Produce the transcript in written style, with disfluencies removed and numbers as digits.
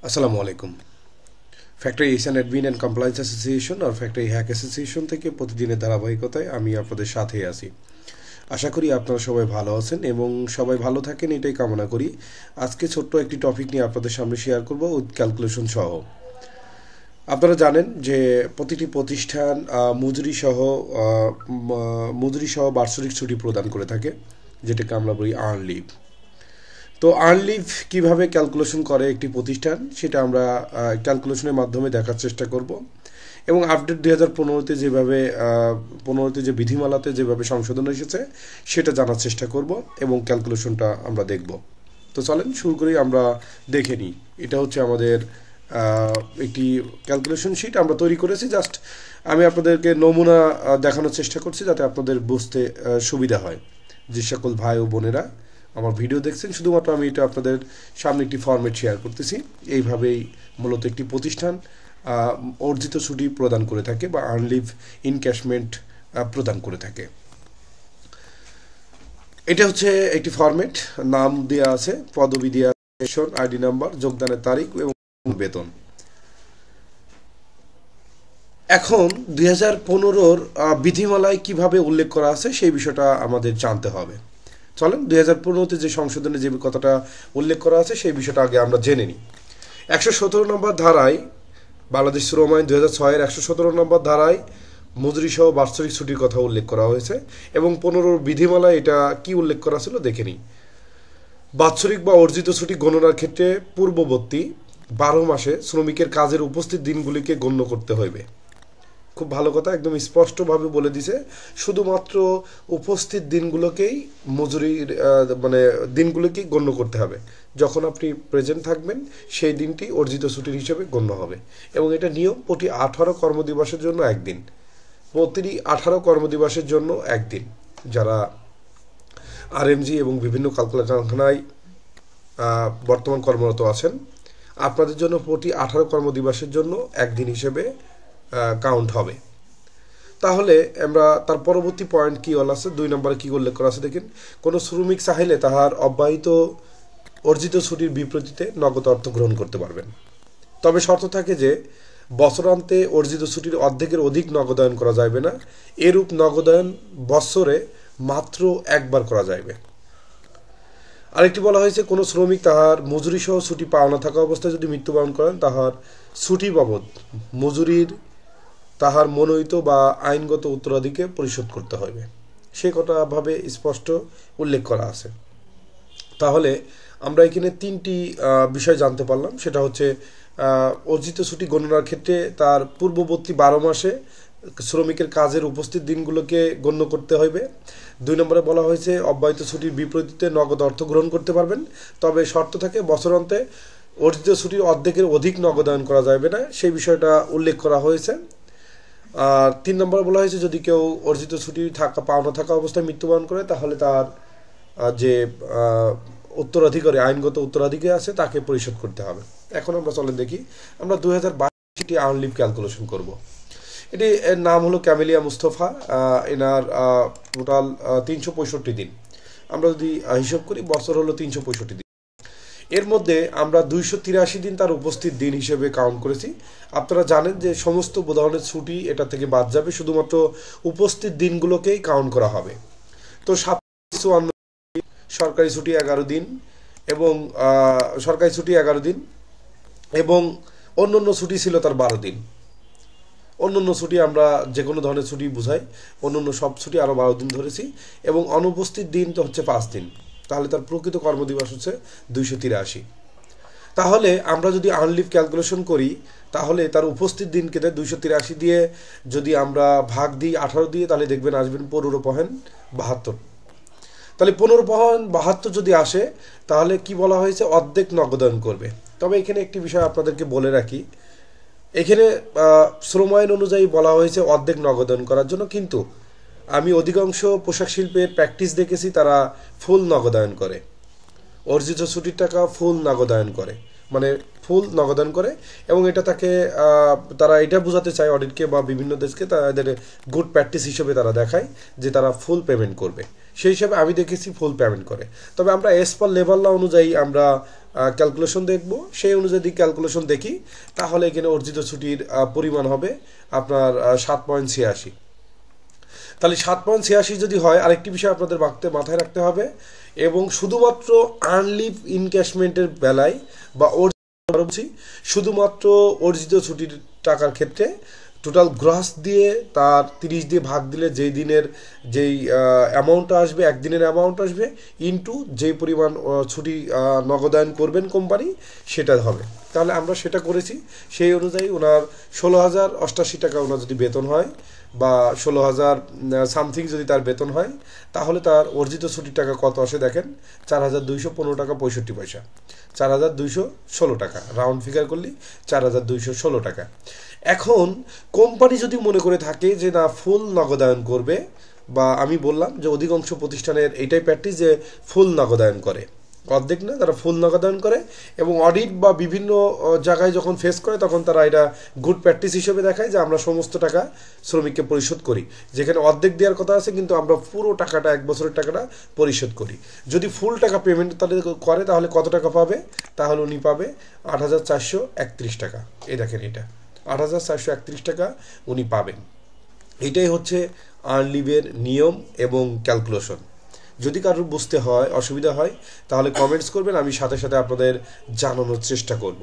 আসসালামু আলাইকুম। Factory Asian admin and compliance association আর ফ্যাক্টরি হ্যাক অ্যাসোসিয়েশন থেকে প্রতিদিনের ধারাবাহিকতায় আমি আপনাদের সাথেই আছি। আশা করি আপনারা সবাই ভালো আছেন এবং সবাই ভালো থাকেন এটাই কামনা করি। আজকে ছোট্ট একটি টপিক নিয়ে আপনাদের সামনে শেয়ার করব উইথ ক্যালকুলেশন সহ। আপনারা জানেন যে প্রতিটি প্রতিষ্ঠান মজুরি সহ বার্ষিক ছুটি প্রদান করে থাকে, যেটাকে আমরা বলি আর্ন লিভ। তো আর্ন লিভ কীভাবে ক্যালকুলেশন করে একটি প্রতিষ্ঠান, সেটা আমরা ক্যালকুলেশনের মাধ্যমে দেখার চেষ্টা করব এবং আপডেট 2015-তে যেভাবে যে বিধিমালাতে যেভাবে সংশোধন এসেছে সেটা জানার চেষ্টা করব এবং ক্যালকুলেশনটা আমরা দেখব। তো চলেন শুরু করি, আমরা দেখে নিই। এটা হচ্ছে আমাদের একটি ক্যালকুলেশন শিট আমরা তৈরি করেছি। জাস্ট আমি আপনাদেরকে নমুনা দেখানোর চেষ্টা করছি যাতে আপনাদের বুঝতে সুবিধা হয়। যে সকল ভাই ও বোনেরা আমার ভিডিও দেখছেন, শুধুমাত্র আমি এটা আপনাদের সামনে একটি ফরম্যাট শেয়ার করতেছি। এইভাবেই মূলত একটি প্রতিষ্ঠান অর্জিত ছুটি প্রদান করে থাকে বা আর্ন লিভ ইনক্যাশমেন্ট প্রদান করে থাকে। এটা হচ্ছে একটি ফরম্যাট, নাম দেওয়া আছে, পদবি দেওয়া আছে, আইডি নাম্বার, যোগদানের তারিখ এবং বেতন। এখন 2015-র বিধিমালায় কিভাবে উল্লেখ করা আছে সেই বিষয়টা আমাদের জানতে হবে। চলেন 2015-তে যে সংশোধনে যে কথাটা উল্লেখ করা আছে সেই বিষয়টা আগে আমরা জেনে নিই। 117 নম্বর ধারায়, বাংলাদেশ শ্রম আইন 2006-এর 117 নম্বর ধারায় মজুরি সহ বার্ষিক ছুটির কথা উল্লেখ করা হয়েছে এবং 15-র বিধিমালায় এটা কি উল্লেখ করা ছিল দেখে নিই। বাৎসরিক বা অর্জিত ছুটি গণনার ক্ষেত্রে পূর্ববর্তী 12 মাসে শ্রমিকের কাজের উপস্থিত দিনগুলিকে গণ্য করতে হইবে। খুব ভালো কথা, একদম স্পষ্টভাবে বলে দিছে, শুধুমাত্র উপস্থিত দিনগুলোকেই মজুরির দিনগুলোকেই গণ্য করতে হবে। যখন আপনি প্রেজেন্ট থাকবেন সেই দিনটি অর্জিত ছুটির হিসেবে গণ্য হবে এবং এটা নিয়ম প্রতি 18 কর্মদিবসের জন্য একদিন, প্রতি 18 কর্মদিবসের জন্য একদিন। যারা আরএমজি এবং বিভিন্ন কারখানায় বর্তমান কর্মরত আছেন, আপনাদের জন্য প্রতি 18 কর্মদিবসের জন্য একদিন হিসেবে কাউন্ট হবে। তাহলে আমরা তার পরবর্তী পয়েন্ট কি হল আছে, 2 নম্বরে কি উল্লেখ করা আছে দেখেন। কোনো শ্রমিক চাইলে তাহার অব্যাহত অর্জিত ছুটির বিপরীতে নগদ অর্থ গ্রহণ করতে পারবেন, তবে শর্ত থাকে যে বছরান্তে অর্জিত ছুটির অর্ধেকের অধিক নগদায়ন করা যাবে না। এরূপ নগদায়ন বছরে মাত্র একবার করা যাবে। আরেকটি বলা হয়েছে, কোনো শ্রমিক তাহার মজুরি সহ ছুটি পাওনা থাকা অবস্থায় যদি মৃত্যুবরণ করেন, তাহার ছুটি বাবদ মজুরির তাহার মনোনীত বা আইনগত উত্তরাধিকে পরিশোধ করতে হবে। সে কথাভাবে স্পষ্ট উল্লেখ করা আছে। তাহলে আমরা এখানে 3টি বিষয় জানতে পারলাম। সেটা হচ্ছে অর্জিত ছুটি গণনার ক্ষেত্রে তার পূর্ববর্তী 12 মাসে শ্রমিকের কাজের উপস্থিত দিনগুলোকে গণ্য করতে হবে। 2 নম্বরে বলা হয়েছে অব্যাহত ছুটির বিপরীতে নগদ অর্থ গ্রহণ করতে পারবেন, তবে শর্ত থাকে বছরান্তে অর্জিত ছুটির অর্ধেকের অধিক নগদায়ন করা যাবে না, সেই বিষয়টা উল্লেখ করা হয়েছে। আর 3 নম্বরে বলা হয়েছে যদি কেউ অর্জিত ছুটি পাওনা থাকা অবস্থায় মৃত্যুবরণ করে, তাহলে তার যে উত্তরাধিকারী আইনগত উত্তরাধিকারী আছে তাকে পরিশোধ করতে হবে। এখন আমরা চলেন দেখি, আমরা 2022 আর্ন লিভ ক্যালকুলেশন করব। এটি এর নাম হলো ক্যামেলিয়া মুস্তফা। এনার টোটাল 365 দিন। আমরা যদি হিসাব করি, বছর হলো 365 দিন। এর মধ্যে আমরা 283 দিন তার উপস্থিত দিন হিসেবে কাউন্ট করেছি। আপনারা জানেন যে সমস্ত ধরনের ছুটি এটা থেকে বাদ যাবে, শুধুমাত্র উপস্থিত দিনগুলোকেই কাউন্ট করা হবে। তো 754 সরকারি ছুটি 11 দিন এবং এবং অন্যান্য ছুটি ছিল তার 12 দিন। অন্যান্য ছুটি আমরা যে কোনো ধরনের ছুটি বুঝাই, অন্যান্য সব ছুটি আরও 12 দিন ধরেছি এবং অনুপস্থিত দিন তো হচ্ছে 5 দিন। তাহলে তার প্রকৃত কর্মদিবস হচ্ছে 283। তাহলে আমরা যদি আর্ন লিভ ক্যালকুলেশন করি, তাহলে তার উপস্থিত দিনকে 283 দিয়ে যদি আমরা ভাগ দিই 18 দিয়ে, তাহলে দেখবেন আসবেন 15.72। তাহলে 15.72 যদি আসে, তাহলে কি বলা হয়েছে, অর্ধেক নগদায়ন করবে। তবে এখানে একটি বিষয় আপনাদেরকে বলে রাখি, এখানে শ্রম আইন অনুযায়ী বলা হয়েছে অর্ধেক নগদায়ন করার জন্য, কিন্তু আমি অধিকাংশ পোশাক শিল্পের প্র্যাকটিস দেখেছি তারা ফুল নগদায়ন করে, অর্জিত ছুটির টাকা ফুল নগদায়ন করে, ফুল নগদায়ন করে এবং এটা তারা এটা বোঝাতে চায় অডিটকে বা বিভিন্ন দেশকে, তাদের গুড প্র্যাকটিস হিসেবে তারা দেখায় যে তারা ফুল পেমেন্ট করবে। সেই হিসাবে আমি দেখেছি ফুল পেমেন্ট করে। তবে আমরা এস পার লেবার ল অনুযায়ী আমরা ক্যালকুলেশন দেখব, সেই অনুযায়ী যদি ক্যালকুলেশন দেখি তাহলে এখানে অর্জিত ছুটির পরিমাণ হবে আপনার 7.86। তাহলে 7.86 যদি হয়, আরেকটি বিষয় আপনাদের মাথায় রাখতে হবে, এবং শুধুমাত্র আর্নলিভ ইনক্যাশমেন্টের বেলায় বা শুধুমাত্র অর্জিত ছুটির টাকার ক্ষেত্রে টোটাল গ্রস দিয়ে তার 30 দিয়ে ভাগ দিলে যেই দিনের যেই অ্যামাউন্টটা আসবে, একদিনের অ্যামাউন্ট আসবে, ইনটু যেই পরিমাণ ছুটি নগদায়ন করবেন কোম্পানি সেটা হবে। তাহলে আমরা সেটা করেছি। সেই অনুযায়ী ওনার 16,088 টাকা ওনার যদি বেতন হয় বা 16,000 সামথিং যদি তার বেতন হয়, তাহলে তার অর্জিত ছুটির টাকা কত আসে দেখেন, 4,215 টাকা 65 পয়সা, 4,216 টাকা, রাউন্ড ফিগার করলে 4,216 টাকা। এখন কোম্পানি যদি মনে করে থাকে যে না ফুল নগদায়ন করবে, বা আমি বললাম যে অধিকাংশ প্রতিষ্ঠানের এইটাই প্র্যাকটিস যে ফুল নগদায়ন করে, অর্ধেক না, তারা ফুল নগদায়ন করে, এবং অডিট বা বিভিন্ন জায়গায় যখন ফেস করে তখন তারা এটা গুড প্র্যাকটিস হিসেবে দেখায় যে আমরা সমস্ত টাকা শ্রমিককে পরিশোধ করি, যেখানে অর্ধেক দেওয়ার কথা আছে কিন্তু আমরা পুরো টাকাটা, 1 বছরের টাকাটা পরিশোধ করি। যদি ফুল টাকা পেমেন্ট তাদের করে তাহলে কত টাকা পাবে, তাহলে উনি পাবে 8,431 টাকা। এই দেখেন, এটা 8,431 টাকা উনি পাবেন। এটাই হচ্ছে আর্নলিভের নিয়ম এবং ক্যালকুলেশন। যদি কারোর বুঝতে হয়, অসুবিধা হয়, তাহলে কমেন্টস করবেন, আমি সাথে সাথে আপনাদের জানানোর চেষ্টা করব।